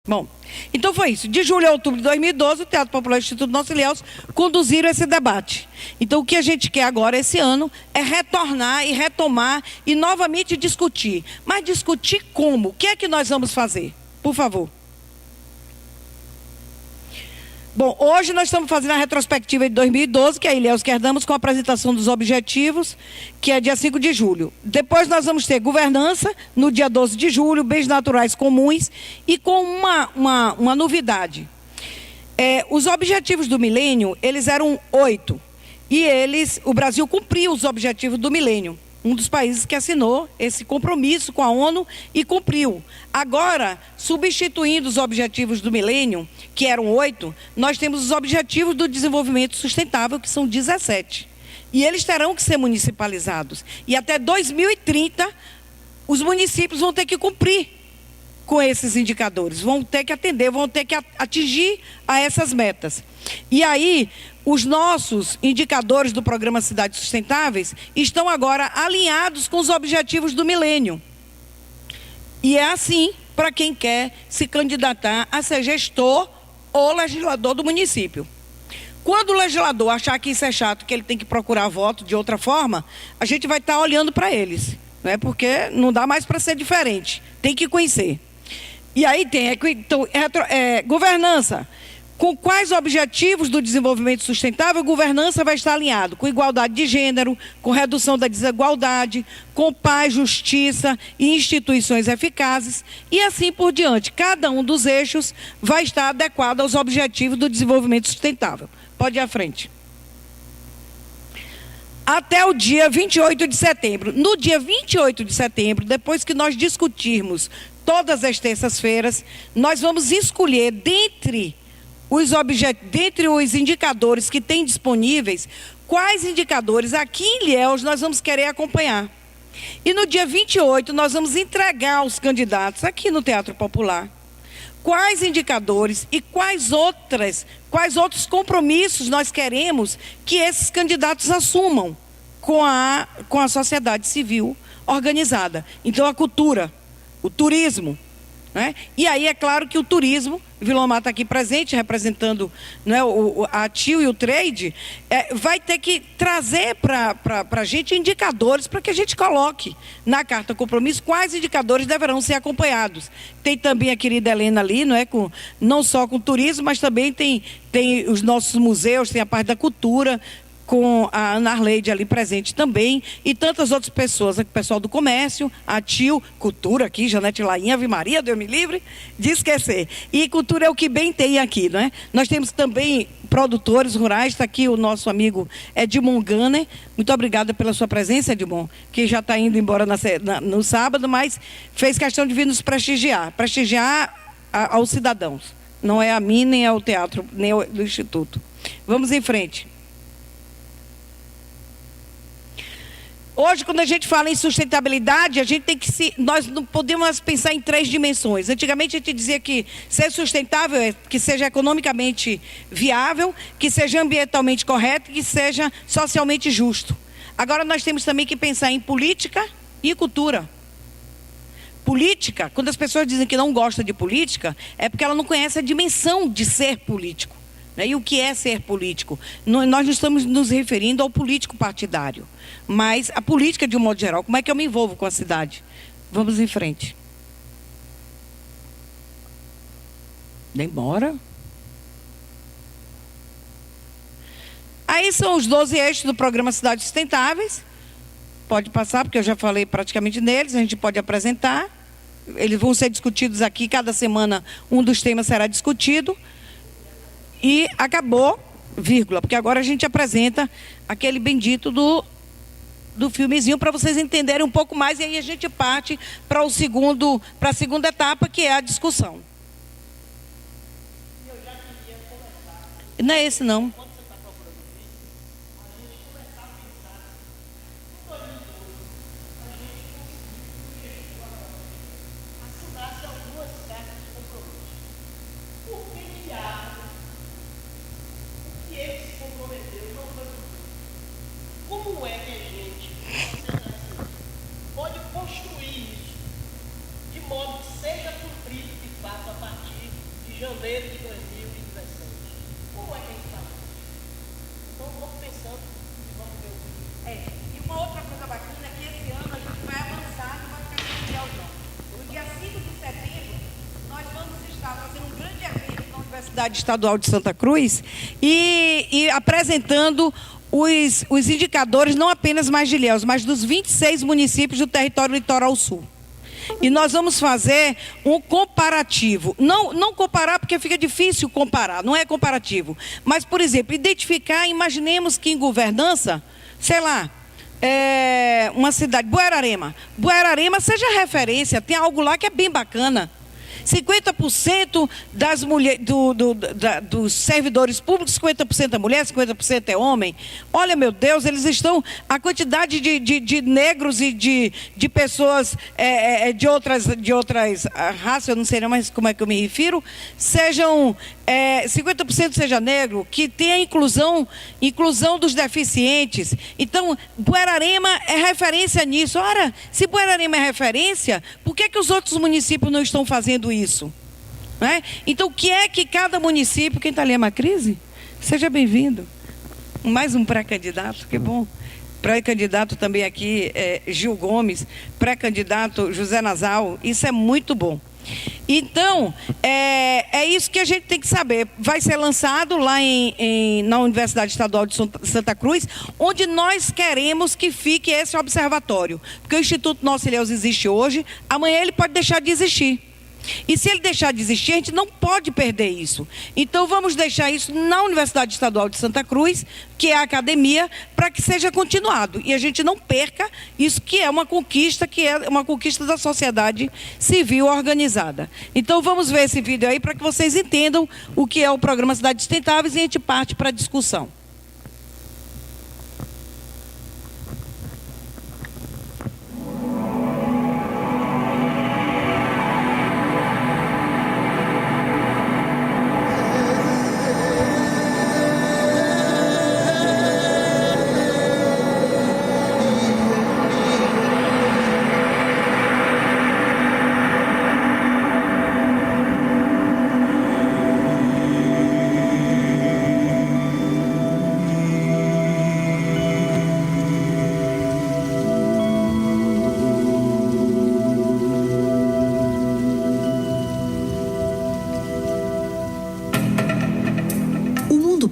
Bom, então foi isso. De julho a outubro de 2012, o Teatro Popular e o Instituto Nossa Ilhéus conduziram esse debate. Então, o que a gente quer agora, esse ano, é retornar e retomar e novamente discutir. Mas discutir como? O que é que nós vamos fazer? Por favor. Bom, hoje nós estamos fazendo a retrospectiva de 2012, que é a Ilhéus que herdamos, com a apresentação dos objetivos, que é dia 5 de julho. Depois nós vamos ter governança, no dia 12 de julho, bens naturais comuns, e com uma novidade. Os objetivos do milênio, eles eram 8, e o Brasil cumpriu os objetivos do milênio. Um dos países que assinou esse compromisso com a ONU e cumpriu. Agora, substituindo os objetivos do milênio, que eram 8, nós temos os objetivos do desenvolvimento sustentável, que são 17. E eles terão que ser municipalizados. E até 2030, os municípios vão ter que cumprir com esses indicadores, vão ter que atender, vão ter que atingir a essas metas. E aí, os nossos indicadores do Programa Cidades Sustentáveis estão agora alinhados com os objetivos do milênio. E é assim para quem quer se candidatar a ser gestor ou legislador do município. Quando o legislador achar que isso é chato, que ele tem que procurar voto de outra forma, a gente vai estar olhando para eles, né? Porque não dá mais para ser diferente, tem que conhecer. E aí tem governança. Com quais objetivos do desenvolvimento sustentável a governança vai estar alinhado? Com igualdade de gênero, com redução da desigualdade, com paz, justiça e instituições eficazes, e assim por diante. Cada um dos eixos vai estar adequado aos objetivos do desenvolvimento sustentável. Pode ir à frente. Até o dia 28 de setembro. No dia 28 de setembro, depois que nós discutirmos todas as terças-feiras, nós vamos escolher dentre os indicadores que tem disponíveis, quais indicadores aqui em Ilhéus nós vamos querer acompanhar. E no dia 28 nós vamos entregar aos candidatos aqui no Teatro Popular quais indicadores e quais outros compromissos nós queremos que esses candidatos assumam com a sociedade civil organizada. Então, a cultura, o turismo, né? E aí é claro que o turismo, Vilomar está aqui presente, representando, né, a TIO e o trade, vai ter que trazer para a gente indicadores para que a gente coloque na carta compromisso quais indicadores deverão ser acompanhados. Tem também a querida Helena ali, não só com turismo, mas também tem os nossos museus, tem a parte da cultura, com a Ana Arleide ali presente também, e tantas outras pessoas, o pessoal do comércio, a TIO, cultura aqui, Janete Lainha, Ave Maria, Deus me livre de esquecer. E cultura é o que bem tem aqui, não é? Nós temos também produtores rurais, está aqui o nosso amigo Edmond Gunner. Muito obrigada pela sua presença, Edmond, que já está indo embora no sábado, mas fez questão de vir nos prestigiar aos cidadãos. Não é a mim, nem ao teatro, nem ao do Instituto. Vamos em frente. Hoje, quando a gente fala em sustentabilidade, nós não podemos pensar em 3 dimensões. Antigamente, a gente dizia que ser sustentável é que seja economicamente viável, que seja ambientalmente correto e que seja socialmente justo. Agora, nós temos também que pensar em política e cultura. Política, quando as pessoas dizem que não gostam de política, é porque ela não conhece a dimensão de ser político. E o que é ser político? Nós não estamos nos referindo ao político partidário, mas a política de um modo geral. Como é que eu me envolvo com a cidade? Vamos em frente. Demora. Aí são os 12 eixos do Programa Cidades Sustentáveis. Pode passar, porque eu já falei praticamente neles, a gente pode apresentar. Eles vão ser discutidos aqui, cada semana um dos temas será discutido. E acabou, vírgula, porque agora a gente apresenta aquele bendito do filmezinho para vocês entenderem um pouco mais, e aí a gente parte para a segunda etapa, que é a discussão. Não é esse, não. Como é que a gente pode construir isso de modo que seja cumprido de fato a partir janeiro de 2017. Como é que a gente faz? Então, vamos pensando e vamos ver o que. E uma outra coisa bacana é que esse ano a gente vai avançar, não vai ficar sequencial não. No dia 5 de setembro, nós vamos estar fazendo um grande evento na Universidade Estadual de Santa Cruz e apresentando os indicadores, não apenas mais de Ilhéus, mas dos 26 municípios do território litoral sul. E nós vamos fazer um comparativo. Não comparar, porque fica difícil comparar, não é comparativo. Mas, por exemplo, identificar, imaginemos que em governança, sei lá, uma cidade, Buerarema. Buerarema seja referência, tem algo lá que é bem bacana. 50% das mulheres, dos servidores públicos, 50% é mulher, 50% é homem. Olha, meu Deus, eles estão... A quantidade de negros e de pessoas de outras raças, eu não sei mais como é que eu me refiro, sejam... 50% seja negro, que tenha inclusão dos deficientes. Então, Buerarema é referência nisso. Ora, se Buerarema é referência, por que os outros municípios não estão fazendo isso? Né? Então, o que é que cada município... Quem está ali é uma crise? Seja bem-vindo. Mais um pré-candidato, que bom. Pré-candidato também aqui, Gil Gomes. Pré-candidato José Nasal. Isso é muito bom. Então, é isso que a gente tem que saber. Vai ser lançado lá na Universidade Estadual de Santa Cruz, onde nós queremos que fique esse observatório. Porque o Instituto Nossa Ilhéus existe hoje, amanhã ele pode deixar de existir. E se ele deixar de existir, a gente não pode perder isso. Então, vamos deixar isso na Universidade Estadual de Santa Cruz, que é a academia, para que seja continuado. E a gente não perca isso, que é uma conquista da sociedade civil organizada. Então, vamos ver esse vídeo aí para que vocês entendam o que é o programa Cidades Sustentáveis e a gente parte para a discussão.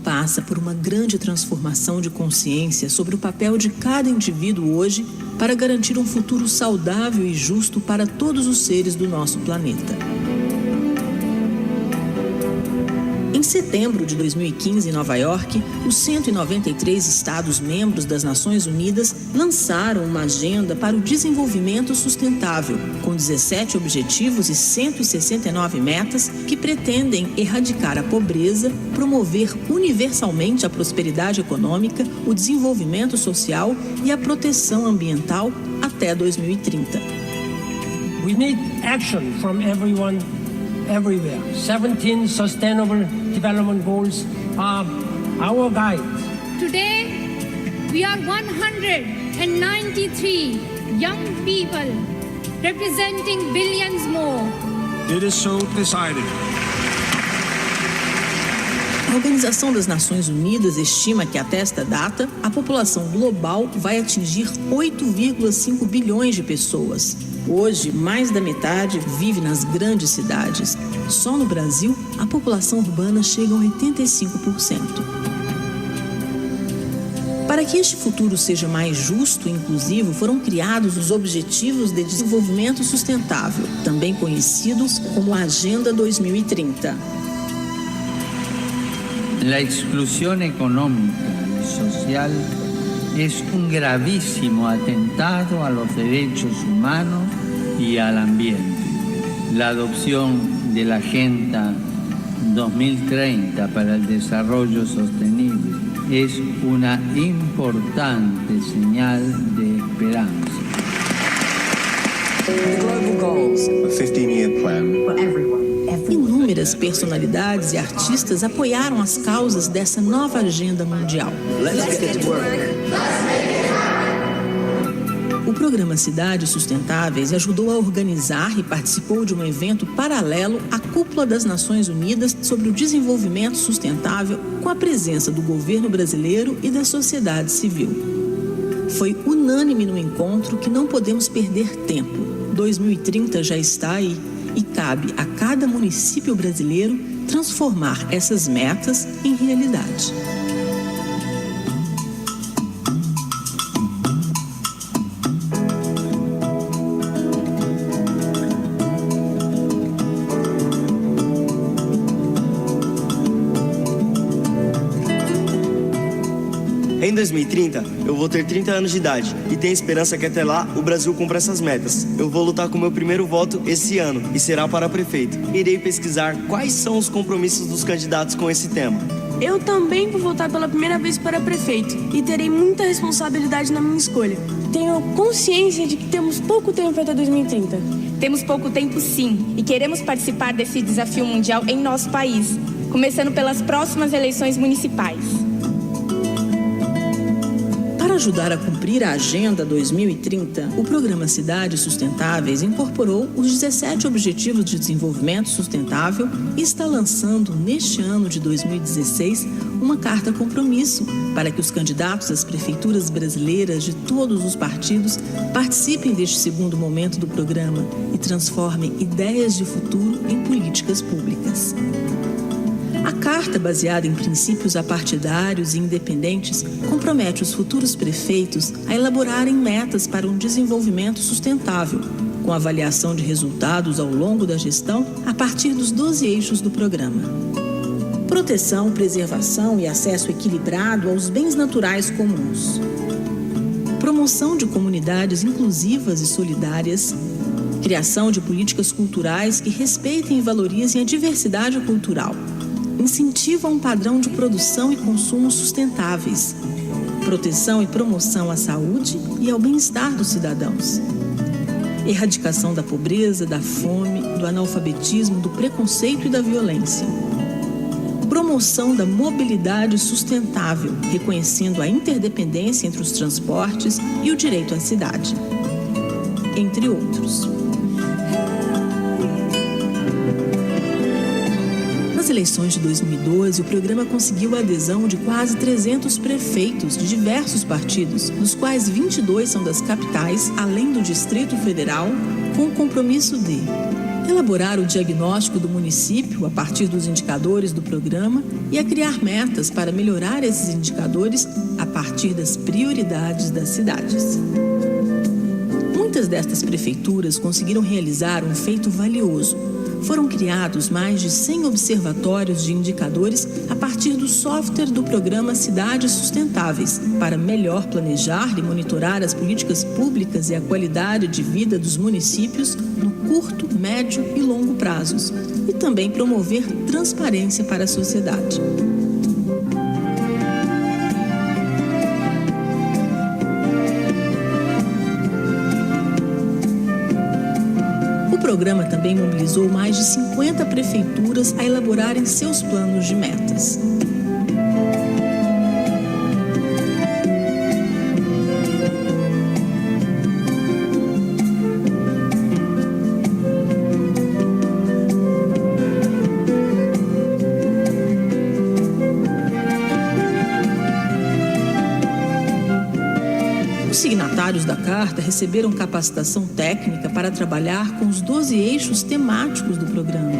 Passa por uma grande transformação de consciência sobre o papel de cada indivíduo hoje para garantir um futuro saudável e justo para todos os seres do nosso planeta. Em setembro de 2015, em Nova York, os 193 Estados-membros das Nações Unidas lançaram uma agenda para o desenvolvimento sustentável, com 17 objetivos e 169 metas que pretendem erradicar a pobreza, promover universalmente a prosperidade econômica, o desenvolvimento social e a proteção ambiental até 2030. We need action from everyone, everywhere. 17 Sustainable Development Goals are our guide. Today, we are 193 young people representing billions more. It is so decided. A Organização das Nações Unidas estima que até esta data, a população global vai atingir 8,5 bilhões de pessoas. Hoje, mais da metade vive nas grandes cidades. Só no Brasil, a população urbana chega a 85%. Para que este futuro seja mais justo e inclusivo, foram criados os Objetivos de Desenvolvimento Sustentável, também conhecidos como a Agenda 2030. La exclusión económica y social es un gravísimo atentado a los derechos humanos y al ambiente. La adopción de la Agenda 2030 para el Desarrollo Sostenible es una importante señal de esperanza. The global goals, The 15-year plan. for everyone. Inúmeras personalidades e artistas apoiaram as causas dessa nova agenda mundial. Let's get to work. O programa Cidades Sustentáveis ajudou a organizar e participou de um evento paralelo à Cúpula das Nações Unidas sobre o Desenvolvimento Sustentável, com a presença do governo brasileiro e da sociedade civil. Foi unânime no encontro que não podemos perder tempo. 2030 já está aí e cabe a cada município brasileiro transformar essas metas em realidade. Em 2030, eu vou ter 30 anos de idade e tenho esperança que até lá o Brasil cumpra essas metas. Eu vou lutar com meu primeiro voto esse ano e será para prefeito. Irei pesquisar quais são os compromissos dos candidatos com esse tema. Eu também vou votar pela primeira vez para prefeito e terei muita responsabilidade na minha escolha. Tenho consciência de que temos pouco tempo até 2030. Temos pouco tempo, sim, e queremos participar desse desafio mundial em nosso país, começando pelas próximas eleições municipais. Para ajudar a cumprir a Agenda 2030, o programa Cidades Sustentáveis incorporou os 17 Objetivos de Desenvolvimento Sustentável e está lançando, neste ano de 2016, uma carta compromisso para que os candidatos às prefeituras brasileiras de todos os partidos participem deste segundo momento do programa e transformem ideias de futuro em políticas públicas. A carta, baseada em princípios apartidários e independentes, compromete os futuros prefeitos a elaborarem metas para um desenvolvimento sustentável, com avaliação de resultados ao longo da gestão a partir dos 12 eixos do programa. Proteção, preservação e acesso equilibrado aos bens naturais comuns. Promoção de comunidades inclusivas e solidárias. Criação de políticas culturais que respeitem e valorizem a diversidade cultural. Incentiva um padrão de produção e consumo sustentáveis, proteção e promoção à saúde e ao bem-estar dos cidadãos, erradicação da pobreza, da fome, do analfabetismo, do preconceito e da violência, promoção da mobilidade sustentável, reconhecendo a interdependência entre os transportes e o direito à cidade, entre outros. Nas eleições de 2012, o programa conseguiu a adesão de quase 300 prefeitos de diversos partidos, dos quais 22 são das capitais, além do Distrito Federal, com o compromisso de elaborar o diagnóstico do município a partir dos indicadores do programa e a criar metas para melhorar esses indicadores a partir das prioridades das cidades. Muitas destas prefeituras conseguiram realizar um feito valioso. Foram criados mais de 100 observatórios de indicadores a partir do software do programa Cidades Sustentáveis, para melhor planejar e monitorar as políticas públicas e a qualidade de vida dos municípios no curto, médio e longo prazos, e também promover transparência para a sociedade. O programa também mobilizou mais de 50 prefeituras a elaborarem seus planos de metas. Os signatários da carta receberam capacitação técnica para trabalhar com os 12 eixos temáticos do programa.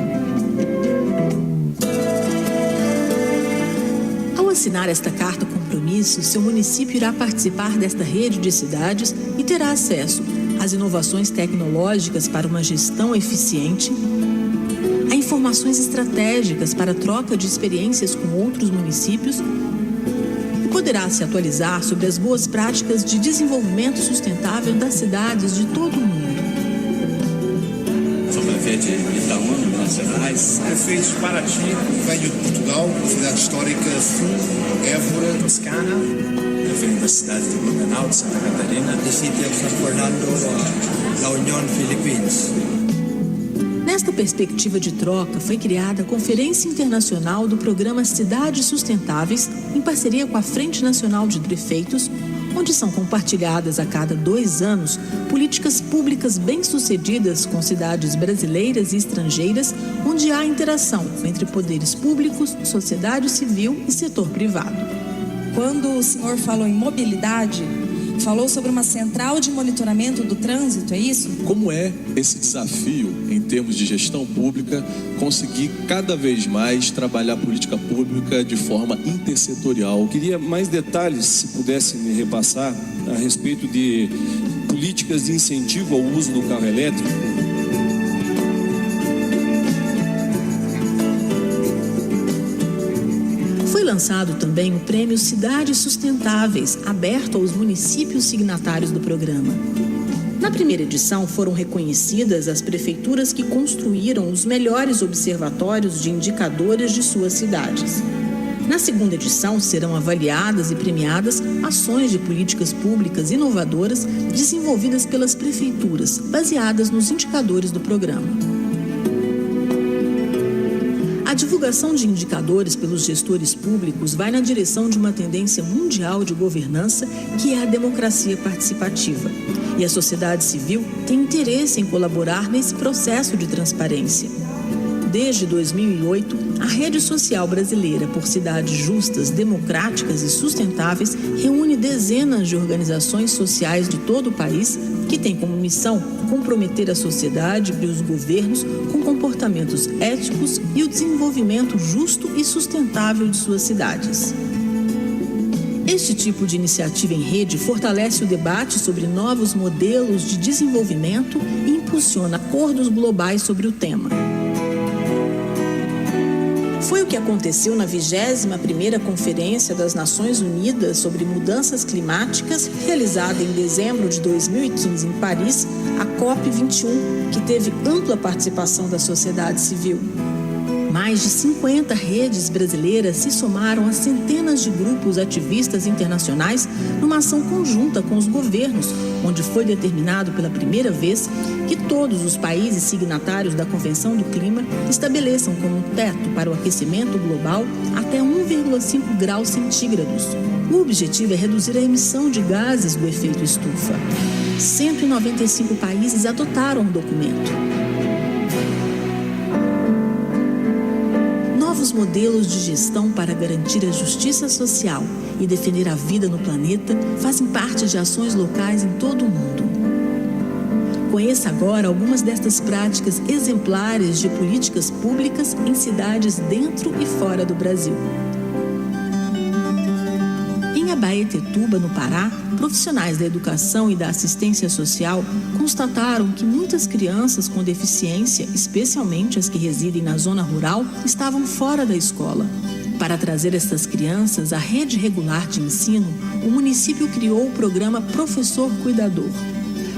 Ao assinar esta carta compromisso, seu município irá participar desta rede de cidades e terá acesso às inovações tecnológicas para uma gestão eficiente, a informações estratégicas para a troca de experiências com outros municípios, poderá se atualizar sobre as boas práticas de desenvolvimento sustentável das cidades de todo o mundo. Sou prefeito de Itaúna, Minas Gerais. Prefeito de Paraty, venho de Portugal, cidade histórica Sul, Évora, Toscana. Prefeito da cidade de Blumenau, de Santa Catarina. De sítio de San Fernando, da União Filipinas. Nesta perspectiva de troca, foi criada a Conferência Internacional do Programa Cidades Sustentáveis, em parceria com a Frente Nacional de Prefeitos, onde são compartilhadas a cada 2 anos políticas públicas bem-sucedidas com cidades brasileiras e estrangeiras, onde há interação entre poderes públicos, sociedade civil e setor privado. Quando o senhor falou em mobilidade, falou sobre uma central de monitoramento do trânsito, é isso? Como é esse desafio, em termos de gestão pública, conseguir cada vez mais trabalhar a política pública de forma intersetorial? Queria mais detalhes, se pudesse me repassar, a respeito de políticas de incentivo ao uso do carro elétrico. Foi lançado também o Prêmio Cidades Sustentáveis, aberto aos municípios signatários do programa. Na primeira edição foram reconhecidas as prefeituras que construíram os melhores observatórios de indicadores de suas cidades. Na segunda edição serão avaliadas e premiadas ações de políticas públicas inovadoras desenvolvidas pelas prefeituras, baseadas nos indicadores do programa. A divulgação de indicadores pelos gestores públicos vai na direção de uma tendência mundial de governança, que é a democracia participativa. E a sociedade civil tem interesse em colaborar nesse processo de transparência. Desde 2008, a Rede Social Brasileira por Cidades Justas, Democráticas e Sustentáveis reúne dezenas de organizações sociais de todo o país que têm como missão comprometer a sociedade e os governos com comportamentos éticos e o desenvolvimento justo e sustentável de suas cidades. Este tipo de iniciativa em rede fortalece o debate sobre novos modelos de desenvolvimento e impulsiona acordos globais sobre o tema. Foi o que aconteceu na 21ª Conferência das Nações Unidas sobre Mudanças Climáticas, realizada em dezembro de 2015 em Paris, a COP21, que teve ampla participação da sociedade civil. Mais de 50 redes brasileiras se somaram a centenas de grupos ativistas internacionais numa ação conjunta com os governos, onde foi determinado pela primeira vez que todos os países signatários da Convenção do Clima estabeleçam como teto para o aquecimento global até 1,5 graus centígrados. O objetivo é reduzir a emissão de gases do efeito estufa. 195 países adotaram o documento. Novos modelos de gestão para garantir a justiça social e defender a vida no planeta fazem parte de ações locais em todo o mundo. Conheça agora algumas destas práticas exemplares de políticas públicas em cidades dentro e fora do Brasil. Em Abaetetuba, no Pará, profissionais da educação e da assistência social constataram que muitas crianças com deficiência, especialmente as que residem na zona rural, estavam fora da escola. Para trazer essas crianças à rede regular de ensino, o município criou o programa Professor Cuidador.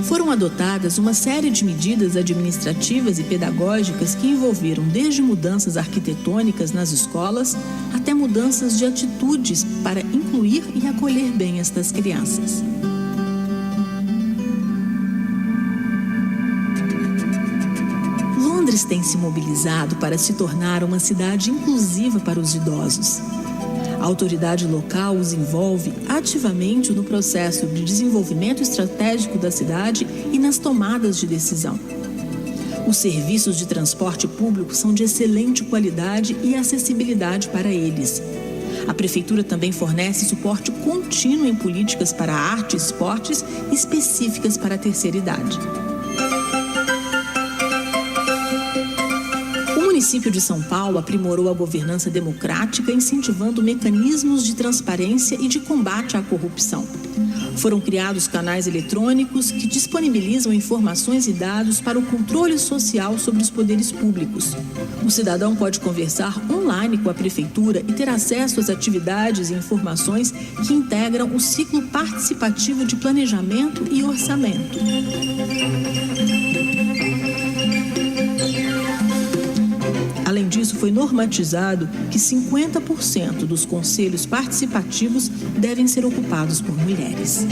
Foram adotadas uma série de medidas administrativas e pedagógicas que envolveram desde mudanças arquitetônicas nas escolas até mudanças de atitudes para incluir e acolher bem estas crianças. Londres tem se mobilizado para se tornar uma cidade inclusiva para os idosos. A autoridade local os envolve ativamente no processo de desenvolvimento estratégico da cidade e nas tomadas de decisão. Os serviços de transporte público são de excelente qualidade e acessibilidade para eles. A prefeitura também fornece suporte contínuo em políticas para arte e esportes específicas para a terceira idade. O município de São Paulo aprimorou a governança democrática, incentivando mecanismos de transparência e de combate à corrupção. Foram criados canais eletrônicos que disponibilizam informações e dados para o controle social sobre os poderes públicos. O cidadão pode conversar online com a prefeitura e ter acesso às atividades e informações que integram o ciclo participativo de planejamento e orçamento. Além disso, foi normatizado que 50% dos conselhos participativos devem ser ocupados por mulheres.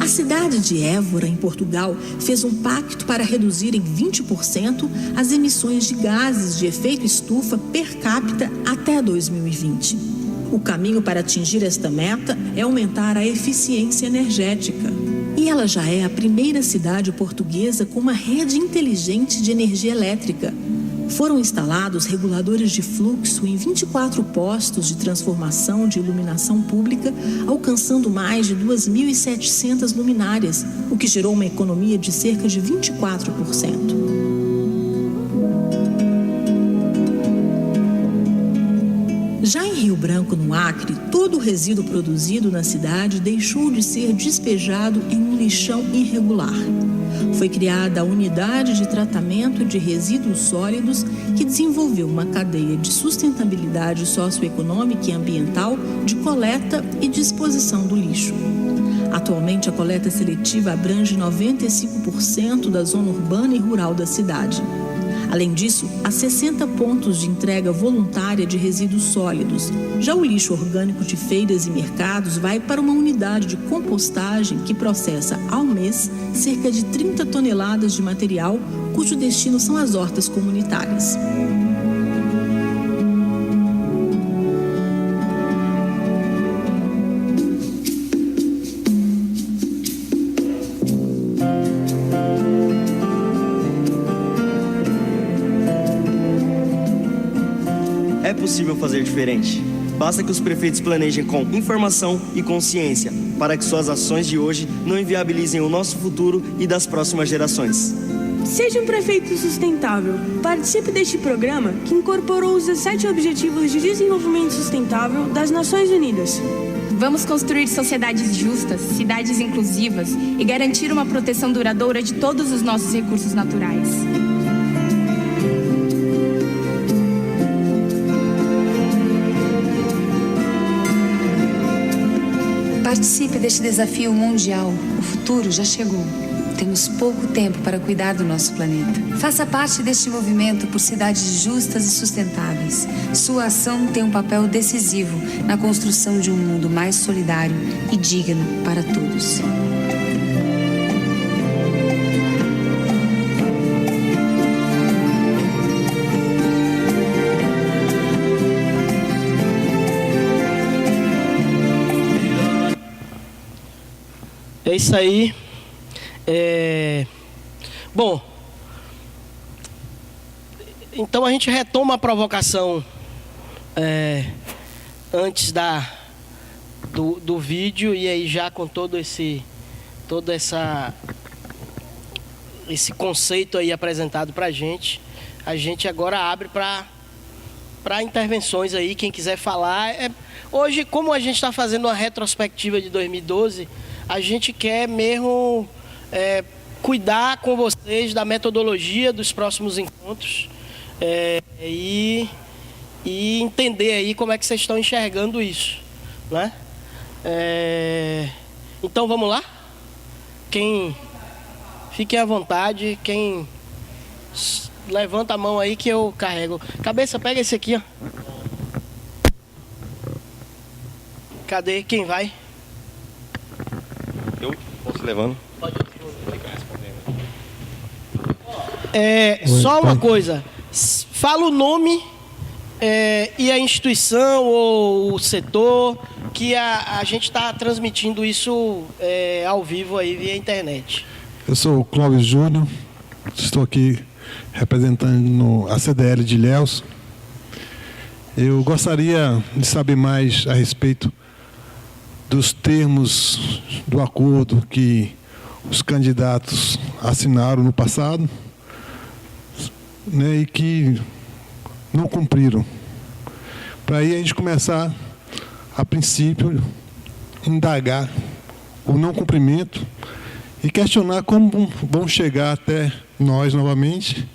A cidade cidade de Évora, em Portugal, fez um pacto para reduzir em 20% as emissões de gases de efeito estufa per capita até 2020. O caminho para atingir esta meta é aumentar a eficiência energética. E ela já é a primeira cidade portuguesa com uma rede inteligente de energia elétrica. Foram instalados reguladores de fluxo em 24 postos de transformação de iluminação pública, alcançando mais de 2.700 luminárias, o que gerou uma economia de cerca de 24%. Já em Rio Branco, no Acre, todo o resíduo produzido na cidade deixou de ser despejado em um lixão irregular. Foi criada a Unidade de Tratamento de Resíduos Sólidos, que desenvolveu uma cadeia de sustentabilidade socioeconômica e ambiental de coleta e disposição do lixo. Atualmente, a coleta seletiva abrange 95% da zona urbana e rural da cidade. Além disso, há 60 pontos de entrega voluntária de resíduos sólidos. Já o lixo orgânico de feiras e mercados vai para uma unidade de compostagem que processa, ao mês, cerca de 30 toneladas de material, cujo destino são as hortas comunitárias. É possível fazer diferente. Basta que os prefeitos planejem com informação e consciência para que suas ações de hoje não inviabilizem o nosso futuro e das próximas gerações. Seja um prefeito sustentável. Participe deste programa que incorporou os 17 Objetivos de Desenvolvimento Sustentável das Nações Unidas. Vamos construir sociedades justas, cidades inclusivas e garantir uma proteção duradoura de todos os nossos recursos naturais. Participe deste desafio mundial. O futuro já chegou. Temos pouco tempo para cuidar do nosso planeta. Faça parte deste movimento por cidades justas e sustentáveis. Sua ação tem um papel decisivo na construção de um mundo mais solidário e digno para todos. É isso aí. Bom, então a gente retoma a provocação antes do vídeo, e aí já com todo esse conceito aí apresentado pra gente, a gente agora abre para intervenções aí, quem quiser falar. Hoje, como a gente está fazendo uma retrospectiva de 2012, a gente quer mesmo cuidar com vocês da metodologia dos próximos encontros e entender aí como é que vocês estão enxergando isso, né? Então vamos lá? Fiquem à vontade, quem levanta a mão aí que eu carrego. Cabeça, pega esse aqui, ó. Cadê? Quem vai? Eu posso levando? Pode. Só uma coisa. Fala o nome e a instituição ou o setor que a gente está transmitindo isso ao vivo aí via internet. Eu sou o Clóvis Júnior, estou aqui representando a CDL de Ilhéus. Eu gostaria de saber mais a respeito dos termos do acordo que os candidatos assinaram no passado, né, e que não cumpriram. Para aí a gente começar, a princípio, indagar o não cumprimento e questionar como vão chegar até nós novamente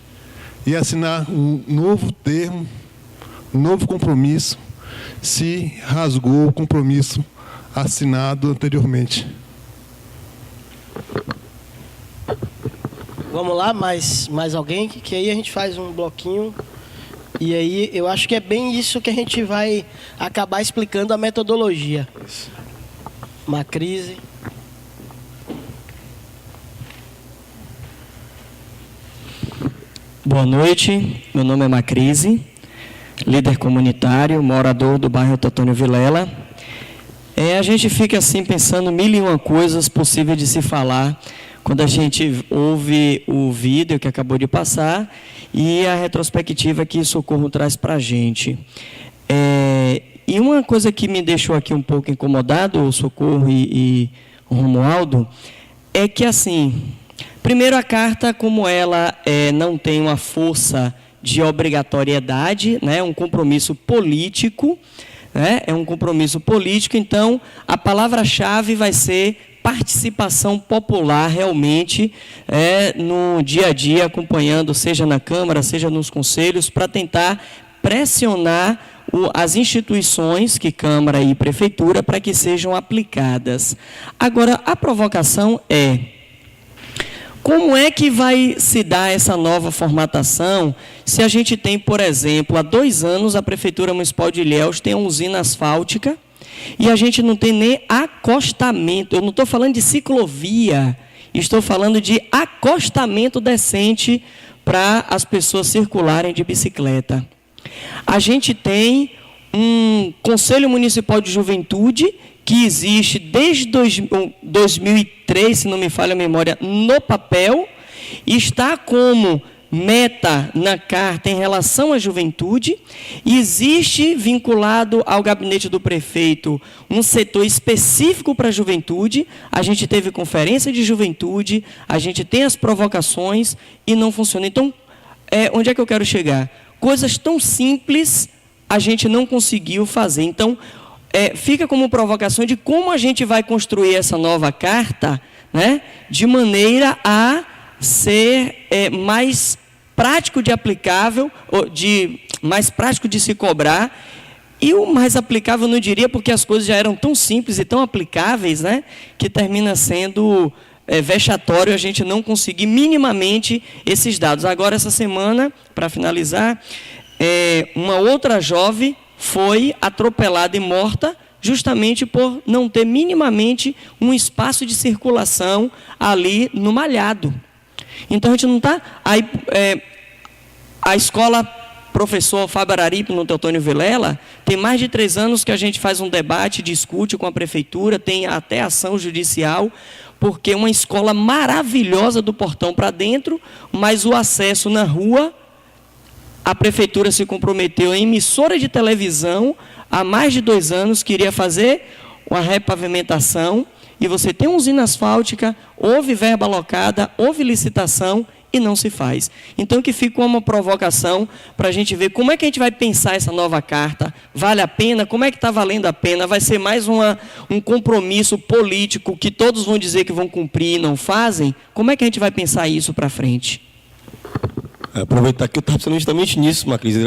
e assinar um novo termo, um novo compromisso, se rasgou o compromisso assinado anteriormente. Vamos lá, mais alguém? Que aí a gente faz um bloquinho. E aí eu acho que é bem isso que a gente vai acabar explicando a metodologia. Macrise. Boa noite, meu nome é Macrise, líder comunitário, morador do bairro Teotônio Vilela. A gente fica assim pensando 1001 coisas possíveis de se falar quando a gente ouve o vídeo que acabou de passar e a retrospectiva que Socorro traz para a gente. E uma coisa que me deixou aqui um pouco incomodado, o Socorro e o Romualdo, é que assim, primeiro a carta, como ela não tem uma força de obrigatoriedade, né, um compromisso político, né, é um compromisso político, então a palavra-chave vai ser participação popular realmente no dia a dia, acompanhando, seja na Câmara, seja nos conselhos, para tentar pressionar as instituições, que Câmara e Prefeitura, para que sejam aplicadas. Agora, a provocação é: como é que vai se dar essa nova formatação se a gente tem, por exemplo, há 2 anos a Prefeitura Municipal de Ilhéus tem uma usina asfáltica e a gente não tem nem acostamento? Eu não estou falando de ciclovia, estou falando de acostamento decente para as pessoas circularem de bicicleta. A gente tem um Conselho Municipal de Juventude que existe desde 2003, se não me falha a memória, no papel, está como meta na carta em relação à juventude. Existe vinculado ao gabinete do prefeito um setor específico para a juventude. A gente teve conferência de juventude, a gente tem as provocações e não funciona. Então, onde é que eu quero chegar? Coisas tão simples a gente não conseguiu fazer. Então, fica como provocação de como a gente vai construir essa nova carta, né, de maneira a ser mais prático de aplicável, mais prático de se cobrar. E o mais aplicável eu não diria, porque as coisas já eram tão simples e tão aplicáveis, né, que termina sendo vexatório a gente não conseguir minimamente esses dados. Agora, essa semana, para finalizar, uma outra jovem foi atropelada e morta justamente por não ter minimamente um espaço de circulação ali no Malhado. Então, a gente não está... a escola Professor Fábio Araripe, no Teotônio Vilela, tem mais de 3 anos que a gente faz um debate, discute com a prefeitura, tem até ação judicial, porque é uma escola maravilhosa do portão para dentro, mas o acesso na rua, a prefeitura se comprometeu em emissora de televisão, há mais de 2 anos, que iria fazer uma repavimentação, e você tem uma usina asfáltica, houve verba alocada, houve licitação, e não se faz. Então, que fica uma provocação para a gente ver como é que a gente vai pensar essa nova carta. Vale a pena? Como é que está valendo a pena? Vai ser mais um compromisso político que todos vão dizer que vão cumprir e não fazem? Como é que a gente vai pensar isso para frente? Aproveitar que eu estava pensando justamente nisso, Macrise.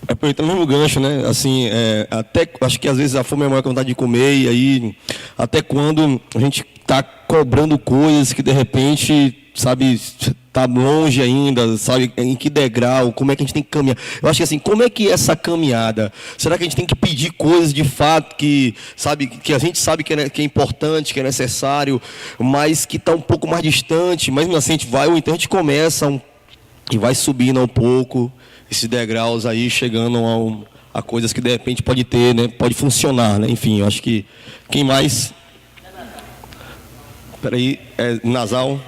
Aproveitando o mesmo gancho, né? Assim, até acho que às vezes a fome é maior que a vontade de comer, e aí até quando a gente está cobrando coisas que de repente, sabe, está longe ainda, sabe, em que degrau, como é que a gente tem que caminhar. Eu acho que assim, como é que essa caminhada, será que a gente tem que pedir coisas de fato que, sabe, que a gente sabe que é importante, que é necessário, mas que está um pouco mais distante, mas assim a gente vai, ou então a gente começa e vai subindo um pouco esses degraus aí, chegando a coisas que de repente pode ter, né, pode funcionar, né? Enfim, eu acho que quem mais... Espera aí, Nasal.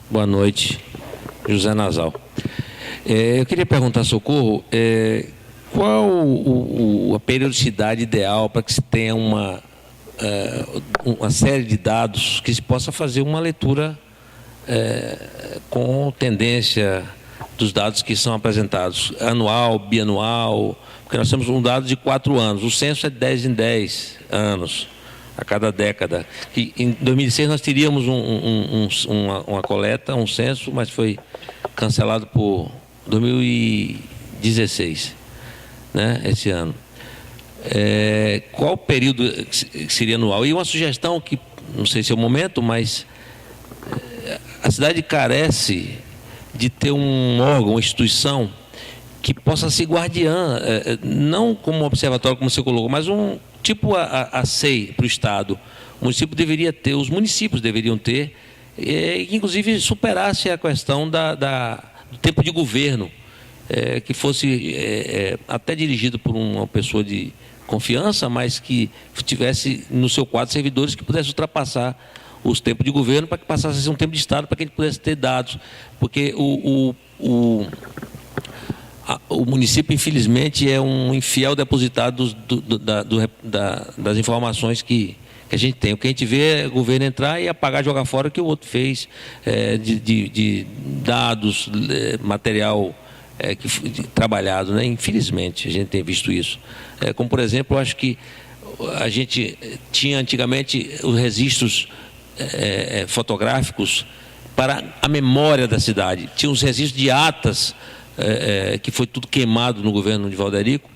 Boa noite, José Nasal. Eu queria perguntar, Socorro, qual a periodicidade ideal para que se tenha uma série de dados que se possa fazer uma leitura com tendência dos dados que são apresentados, anual, bianual, porque nós temos um dado de 4 anos, o censo é 10 em 10 anos, a cada década. E em 2006 nós teríamos uma coleta, um censo, mas foi cancelado por 2016, né, esse ano. Qual o período que seria anual? E uma sugestão que, não sei se é o momento, mas a cidade carece de ter um órgão, uma instituição que possa ser guardiã, não como um observatório, como você colocou, mas um tipo a SEI para o Estado. O município deveria ter, os municípios deveriam ter que inclusive superasse a questão do tempo de governo, que fosse até dirigido por uma pessoa de confiança, mas que tivesse no seu quadro servidores que pudesse ultrapassar os tempos de governo para que passasse a ser um tempo de Estado, para que a gente pudesse ter dados, porque o município, infelizmente, é um infiel depositado das informações que a gente tem. O que a gente vê é o governo entrar e apagar, jogar fora o que o outro fez, de dados, material trabalhado, né? Infelizmente, a gente tem visto isso. Como, por exemplo, eu acho que a gente tinha antigamente os registros fotográficos para a memória da cidade. Tinha os registros de atas, que foi tudo queimado no governo de Valderico.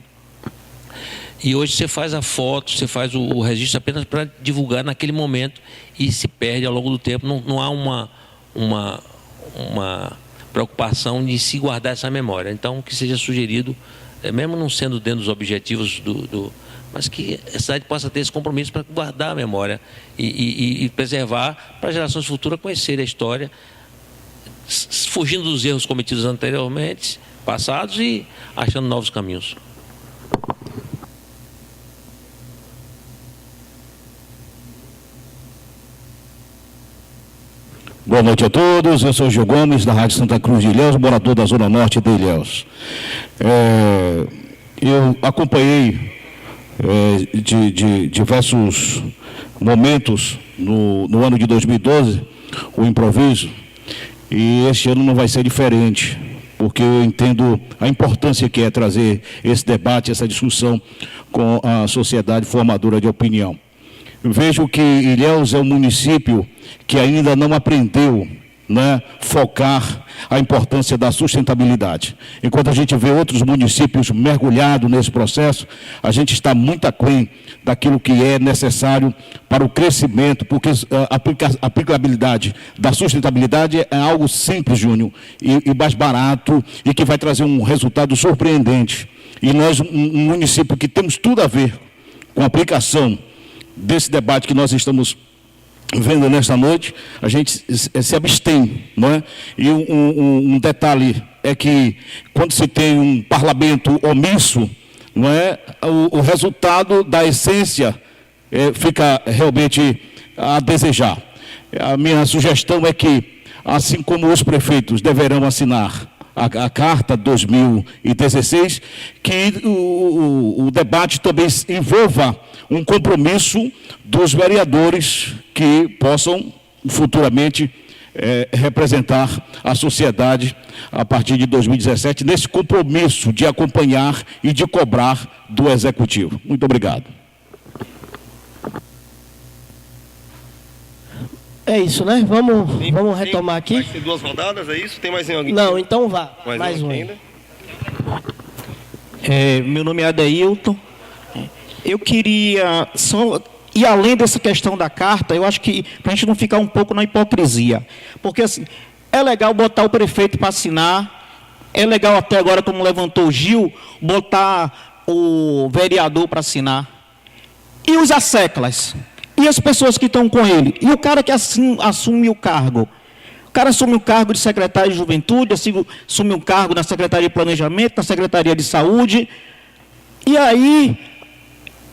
E hoje você faz a foto, você faz o registro apenas para divulgar naquele momento e se perde ao longo do tempo. Não há uma preocupação de se guardar essa memória. Então, que seja sugerido, mesmo não sendo dentro dos objetivos mas que a cidade possa ter esse compromisso para guardar a memória e preservar para gerações futuras conhecerem a história, fugindo dos erros cometidos anteriormente, passados, e achando novos caminhos. Boa noite a todos, eu sou Gil Gomes, da Rádio Santa Cruz de Ilhéus, morador da Zona Norte de Ilhéus. Eu acompanhei de diversos momentos no ano de 2012 o improviso, e este ano não vai ser diferente, porque eu entendo a importância que é trazer esse debate, essa discussão com a sociedade formadora de opinião. Vejo que Ilhéus é um município que ainda não aprendeu, né, focar a importância da sustentabilidade. Enquanto a gente vê outros municípios mergulhados nesse processo, a gente está muito aquém daquilo que é necessário para o crescimento, porque a aplicabilidade da sustentabilidade é algo simples, Júnior, e mais barato, e que vai trazer um resultado surpreendente. E nós, um município que temos tudo a ver com a aplicação desse debate que nós estamos vendo nesta noite, a gente se abstém, não é? E um detalhe é que quando se tem um parlamento omisso, não é, o resultado da essência fica realmente a desejar. A minha sugestão é que, assim como os prefeitos deverão assinar a Carta 2016, que o debate também envolva um compromisso dos vereadores que possam futuramente representar a sociedade a partir de 2017, nesse compromisso de acompanhar e de cobrar do Executivo. Muito obrigado. É isso, né? Vamos retomar aqui. Vai ser 2 rodadas, é isso? Tem mais alguém? Não, então vá. Mais um ainda. Meu nome é Adeilton. Eu queria só ir além dessa questão da carta. Eu acho que para a gente não ficar um pouco na hipocrisia, porque assim, é legal botar o prefeito para assinar, é legal até agora, como levantou o Gil, botar o vereador para assinar, e os asseclas, e as pessoas que estão com ele, e o cara que assume o cargo. O cara assume o cargo de secretário de Juventude, assume um cargo na Secretaria de Planejamento, na Secretaria de Saúde, e aí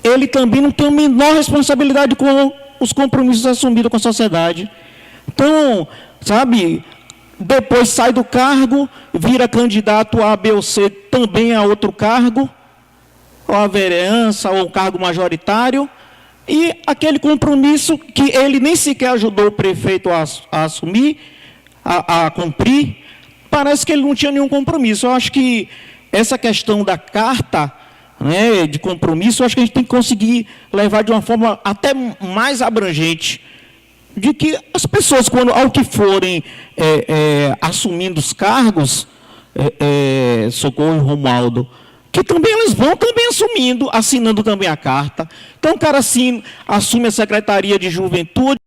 ele também não tem a menor responsabilidade com os compromissos assumidos com a sociedade. Então, sabe, depois sai do cargo, vira candidato a B ou C também a outro cargo, ou a vereança, ou um cargo majoritário, e aquele compromisso que ele nem sequer ajudou o prefeito a assumir, a cumprir, parece que ele não tinha nenhum compromisso. Eu acho que essa questão da carta, né, de compromisso, eu acho que a gente tem que conseguir levar de uma forma até mais abrangente, de que as pessoas, quando ao que forem assumindo os cargos, Socorro e Romualdo, que também eles vão também assumindo, assinando também a carta. Então o cara assume a Secretaria de Juventude,